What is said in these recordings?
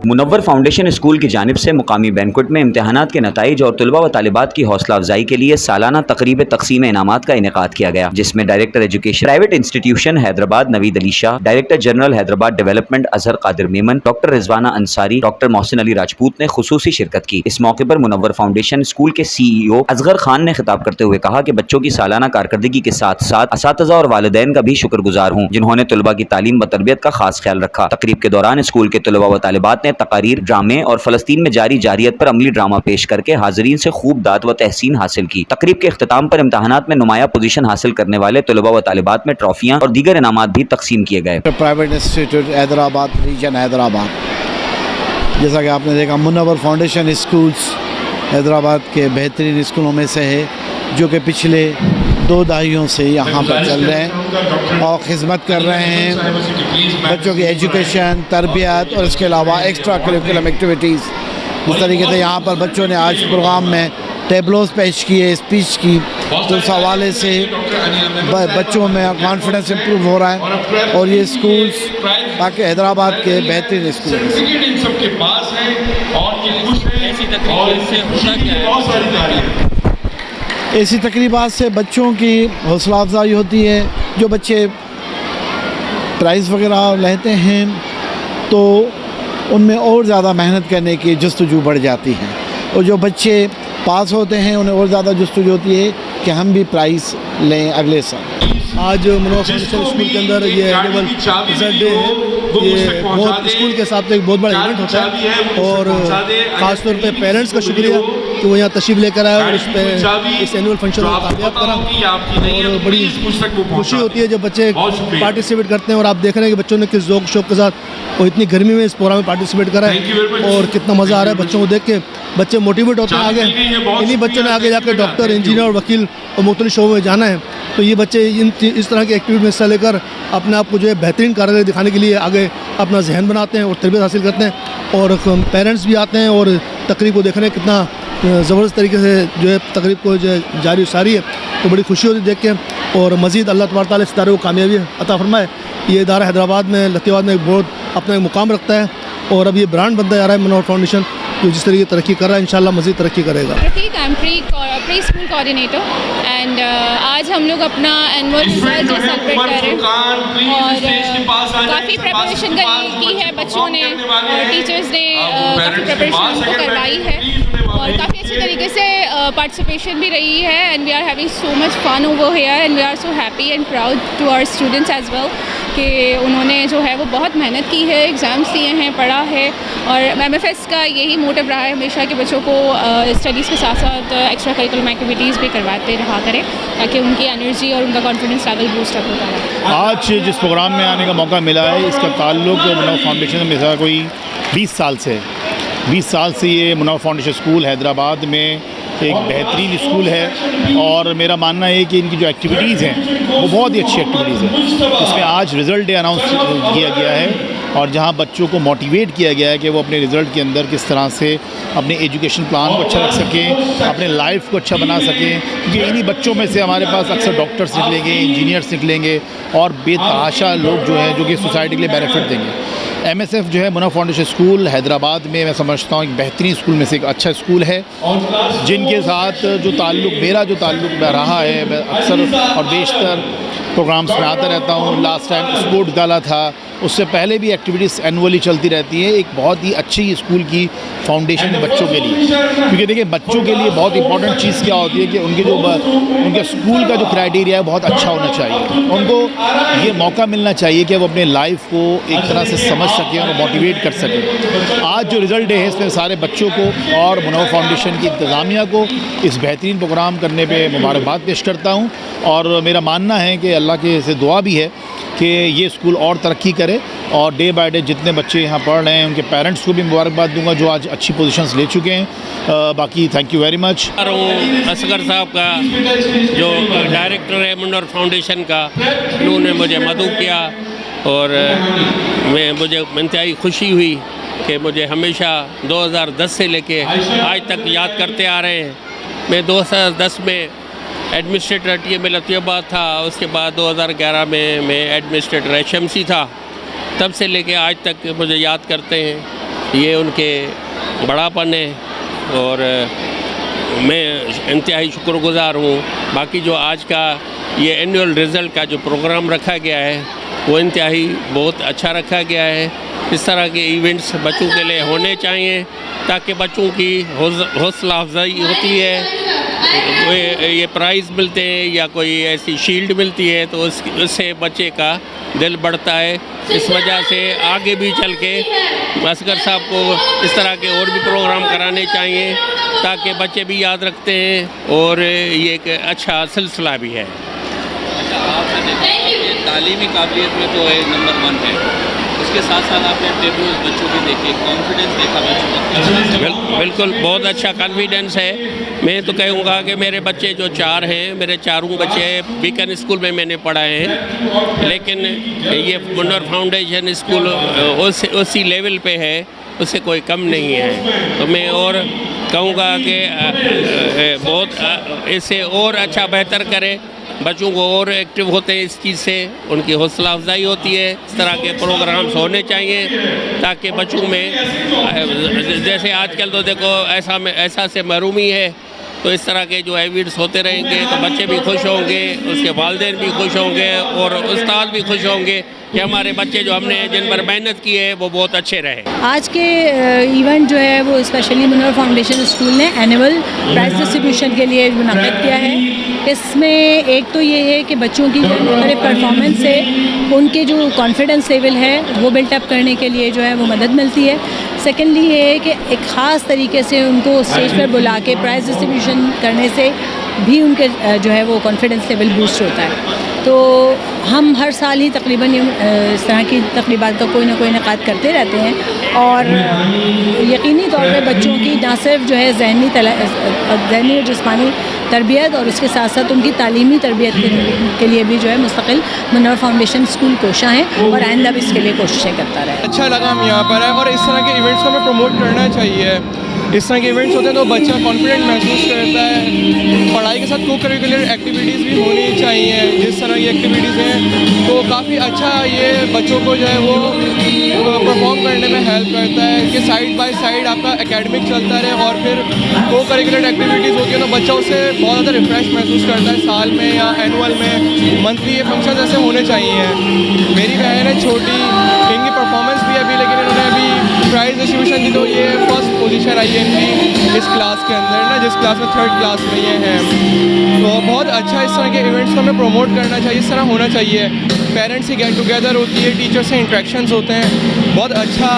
Munawwar foundation school की जानिब से मुकामी बैंक्वेट में इम्तहानात के नताइज और तलबा व तालिबात की हौसला अफजाई के लिए सालाना तकरीब तकसीम इनामात का इनेकाद किया गया, जिसमें director education private institution Hyderabad Naveed Ali Shah, director general Hyderabad development Azhar Qadir Memon, doctor Rizwana Ansari, doctor Mohsin Ali Rajput ने खुसूसी शिरकत की। इस मौके पर मुनव्वर फाउंडेशन स्कूल के CEO असगर खान ने खिताब करते हुए कहा कि बच्चों की सालाना कारकर्दगी के साथ साथ असातिज़ा और वालिदैन का भी शुक्रगुजार हूँ, जिन्होंने तलबा की तालीम व तरबियत का खास ख्याल रखा। तकरीब के दौरान स्कूल के तलबा व तालिबात ने तकारीर, ड्रामे और फलस्तीन में जारी जारियत पर अमली ड्रामा पेश करके हाज़रीन से खूब दाद व तहसीन हासिल की। तकरीब के इख्तिताम पर इम्तहानात में नुमाया पोजीशन हासिल करने वाले तलबा व तालिबात में ट्रॉफियाँ और दीगर इनामात भी तकसीम किए गए। Private institute Hyderabad region Hyderabad, जैसा कि आपने देखा, मुनव्वर फाउंडेशन स्कूल्स हैदराबाद के बेहतरीन स्कूलों में से है, जो कि पिछले 2 दहाइयों से यहाँ पर चल रहे हैं और खिदमत कर रहे हैं बच्चों की एजुकेशन, तरबियत और इसके अलावा एक्स्ट्रा करिकुलम एक्टिविटीज़। इस तरीके से यहाँ पर बच्चों ने आज प्रोग्राम में टेबलोस पेश किए, स्पीच की, तो उस हवाले से बच्चों में कॉन्फिडेंस इम्प्रूव हो रहा है और ये स्कूल्स बाकी हैदराबाद के बेहतरीन स्कूल ऐसी तकरीबात से बच्चों की हौसला अफजाई होती है। जो बच्चे प्राइज़ वगैरह लेते हैं तो उनमें और ज़्यादा मेहनत करने की जस्तजू बढ़ जाती है, और जो बच्चे पास होते हैं उन्हें और ज़्यादा जस्तजू होती है कि हम भी प्राइज़ लें अगले साल। आज मुनव्वर फाउंडेशन स्कूल के अंदर ये एनुअल रिजल्ट डे है। ये बहुत स्कूल के हिसाब से एक बहुत बड़ा इवेंट होता है और ख़ास तौर पे पेरेंट्स का शुक्रिया कि वो यहाँ तशरीफ़ लेकर आए और इस एनुअल फंक्शन को कामयाब करा। और बड़ी खुशी होती है जब बच्चे पार्टिसिपेट करते हैं और आप देख रहे हैं कि बच्चों ने किस ज़ौक़ शौक़ के साथ और इतनी गर्मी में इस प्रोग्राम में पार्टिसिपेट करा है और कितना मज़ा आ रहा है बच्चों को देख के। बच्चे मोटिवेट होते हैं आगे, इन्हीं बच्चों ने आगे जाकर डॉक्टर, इंजीनियर और वकील और मुख्तलिफ शोबों में जाना है। तो ये बच्चे इस तरह की एक्टिविटी में हिस्सा लेकर अपने आप को जो है बेहतरीन कारकर्दगी दिखाने के लिए आगे अपना जहन बनाते हैं और तरबियत हासिल करते हैं। और पेरेंट्स भी आते हैं और तकरीब को देखने कितना ज़बरदस्त तरीके से जो है तकरीब को जो है जारी सारी है, तो बड़ी खुशी होती है देख के। और मज़ीद अल्लाह तबारक तआला इस इदारे को कामयाबी अता फरमाए। ये इदारा हैदराबाद में लतीबाद में एक बहुत अपना एक मुकाम रखता है और अब ये ब्रांड बनता जा रहा है मुनव्वर फाउंडेशन, जो जिस तरीके तरक्की कर रहा है इंशाल्लाह मज़ीद तरक्की करेगा। प्री स्कूल कोऑर्डिनेटर एंड आज हम लोग अपना एनुअल रिजल्ट सेलिब्रेट कर रहे हैं और काफ़ी प्रिपरेशन की है बच्चों ने और टीचर्स ने काफ़ी प्रिपरेशन उनको करवाई है और काफ़ी अच्छे तरीके से पार्टिसिपेशन भी रही है। And we are having so much fun over here and we are so happy and proud to our students as well कि उन्होंने जो है वो बहुत मेहनत की है, एग्ज़ाम्स दिए हैं, पढ़ा है। और MFS का यही मोटिव रहा है हमेशा कि बच्चों को स्टडीज़ के साथ साथ एक्स्ट्रा करिकुलम एक्टिविटीज़ भी करवाते रहा करें ताकि उनकी एनर्जी और उनका कॉन्फिडेंस लेवल बूस्ट अप होता रहे। आज जिस प्रोग्राम में आने का मौका मिला है इसका ताल्लुक़ मुनव्वर फाउंडेशन में कोई 20 साल से है। 20 साल से ये मुनव्वर फाउंडेशन स्कूल हैदराबाद में एक बेहतरीन स्कूल है और मेरा मानना है कि इनकी जो एक्टिविटीज़ हैं वो बहुत ही अच्छी एक्टिविटीज़ हैं। इसमें आज रिज़ल्ट डे अनाउंस किया गया है और जहां बच्चों को मोटिवेट किया गया है कि वो अपने रिज़ल्ट के अंदर किस तरह से अपने एजुकेशन प्लान को अच्छा रख सकें, अपने लाइफ को अच्छा बना सकें, क्योंकि इन्हीं बच्चों में से हमारे पास अक्सर डॉक्टर्स निकलेंगे, इंजीनियर्स निकलेंगे और बेतहाशा लोग जो हैं जो कि सोसाइटी के लिए बेनिफिट देंगे। MSF जो है मुनव्वर फाउंडेशन स्कूल हैदराबाद में मैं समझता हूँ एक बेहतरीन स्कूल में से एक अच्छा स्कूल है, जिनके साथ जो मेरा ताल्लुक़ रहा है, मैं अक्सर और बेशतर प्रोग्राम्स में आता रहता हूँ। लास्ट टाइम स्पोर्ट्स गाला था, उससे पहले भी एक्टिविटीज़ एनुअली चलती रहती हैं। एक बहुत ही अच्छी स्कूल की फाउंडेशन है बच्चों के लिए, क्योंकि देखिए बच्चों के लिए बहुत इंपॉर्टेंट चीज़ क्या होती है कि उनके स्कूल का जो क्राइटेरिया है बहुत अच्छा होना चाहिए। उनको ये मौका मिलना चाहिए कि वो अपने लाइफ को एक तरह से समझ सकें और मोटिवेट कर सकें। आज जो रिज़ल्ट डे है इसमें सारे बच्चों को और मुनव्वर फाउंडेशन की इंतज़ामिया को इस बेहतरीन प्रोग्राम करने पर मुबारकबाद पेश करता हूँ। और मेरा मानना है कि अल्लाह के से दुआ भी है कि ये स्कूल और तरक्की करे और डे बाय डे जितने बच्चे यहाँ पढ़ रहे हैं उनके पेरेंट्स को भी मुबारकबाद दूंगा जो आज अच्छी पोजीशंस ले चुके हैं। बाकी thank you very much. Asghar साहब का जो डायरेक्टर है मुनव्वर फाउंडेशन का, उन्होंने मुझे मदऊ किया और मुझे इंतहाई खुशी हुई कि मुझे हमेशा 2010 से लेके आज तक याद करते आ रहे हैं। मैं 2010 में एडमिनिस्ट्रेटर TM लतीबाद था, उसके बाद 2011 में मैं एडमिनिस्ट्रेटर HMC था। तब से लेके आज तक मुझे याद करते हैं ये उनके बड़ापन है और मैं इंतहाई शुक्रगुज़ार हूँ। बाकी जो आज का ये एनुअल रिज़ल्ट का जो प्रोग्राम रखा गया है वो इंतहाई बहुत अच्छा रखा गया है। इस तरह के इवेंट्स बच्चों के लिए होने चाहिए ताकि बच्चों की हौसला अफजाई होती है, ये प्राइज़ मिलते हैं या कोई ऐसी शील्ड मिलती है तो उससे बच्चे का दिल बढ़ता है। इस वजह से आगे भी चल के असगर साहब को इस तरह के और भी प्रोग्राम कराने चाहिए ताकि बच्चे भी याद रखते हैं और ये एक अच्छा सिलसिला भी है। तालीमी काबिलियत में तो नंबर 1 है, उसके साथ साथ आपने टेबल्स बच्चों के देखे, कॉन्फिडेंस देखा बच्चों का। बिल्कुल बहुत अच्छा कॉन्फिडेंस है। मैं तो कहूँगा कि मेरे बच्चे जो 4 हैं, मेरे चारों बच्चे बीकन स्कूल में मैंने पढ़ाए हैं, लेकिन ये मुन्नर फाउंडेशन स्कूल उसी लेवल पे है, उससे कोई कम नहीं है। तो मैं और कहूँगा कि बहुत इसे और अच्छा बेहतर करें, बच्चों को और एक्टिव होते हैं इस चीज़ से, उनकी हौसला अफजाई होती है। इस तरह के प्रोग्राम्स होने चाहिए ताकि बच्चों में जैसे आजकल तो देखो ऐसा से महरूमी है, तो इस तरह के जो इवेंट्स होते रहेंगे तो बच्चे भी खुश होंगे, उसके वालिदैन भी खुश होंगे और उस्ताद भी खुश होंगे कि हमारे बच्चे जो हमने जिन पर मेहनत की है वो बहुत अच्छे रहे। आज के इवेंट जो है वो स्पेशली मुन्नर फाउंडेशन स्कूल ने एनुअल प्राइज़ डिस्ट्रीब्यूशन के लिए मुनक़्क़िद किया है। इसमें एक तो ये है कि बच्चों की जो मुख्तलिफ परफॉर्मेंस है उनके जो कॉन्फिडेंस लेवल है वो बिल्टअप करने के लिए जो है वो मदद मिलती है। सेकेंडली ये है कि एक ख़ास तरीके से उनको स्टेज पर बुला के प्राइज़ डिस्ट्रीब्यूशन करने से भी उनके जो है वो कॉन्फिडेंस लेवल बूस्ट होता है। तो हम हर साल ही तकरीबन इस तरह की तकरीबात का कोई ना कोई इनेकाद करते रहते हैं और यकीनी तौर पे बच्चों की ना सिर्फ जो है ज़हनी और जिस्मानी तरबियत और उसके साथ साथ उनकी तालीमी तरबियत के लिए भी जो है मुस्तकिल मुन्नर फाउंडेशन स्कूल कोशा है और आइंदा भी इसके लिए कोशिशें करता रहे। अच्छा लगा हम यहाँ पर है और इस तरह के इवेंट्स को हमें प्रमोट करना चाहिए। इस तरह के इवेंट्स होते हैं तो बच्चा कॉन्फिडेंट महसूस करता है। पढ़ाई के साथ को करिकुलर एक्टिविटीज़ भी होनी चाहिए। जिस तरह की एक्टिविटीज़ हैं तो काफ़ी अच्छा ये बच्चों को जो है वो परफॉर्म करने में हेल्प करता है कि साइड बाय साइड आपका एकेडमिक चलता रहे और फिर को करिकुलर एक्टिविटीज़ होती है तो बच्चा उससे बहुत ज़्यादा रिफ्रेश महसूस करता है। साल में या एनुअल में मंथली ये फंक्शन ऐसे होने चाहिए। मेरी बहन है छोटी, इनकी परफॉर्मेंस भी अभी, लेकिन इन्होंने अभी प्राइज़ डिस्ट्रीब्यूशन दी तो ये फर्स्ट पोजीशन आई है इनकी इस क्लास के अंदर ना, जिस क्लास में 3rd क्लास में ये हैं। तो बहुत अच्छा इस तरह के इवेंट्स को हमें प्रमोट करना चाहिए, इस तरह होना चाहिए। पेरेंट्स की गेट टुगेदर होती है, टीचर से इंटरेक्शंस होते हैं, बहुत अच्छा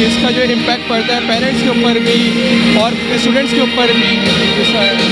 इसका जो इम्पैक्ट पड़ता है पेरेंट्स के ऊपर भी और स्टूडेंट्स के ऊपर भी।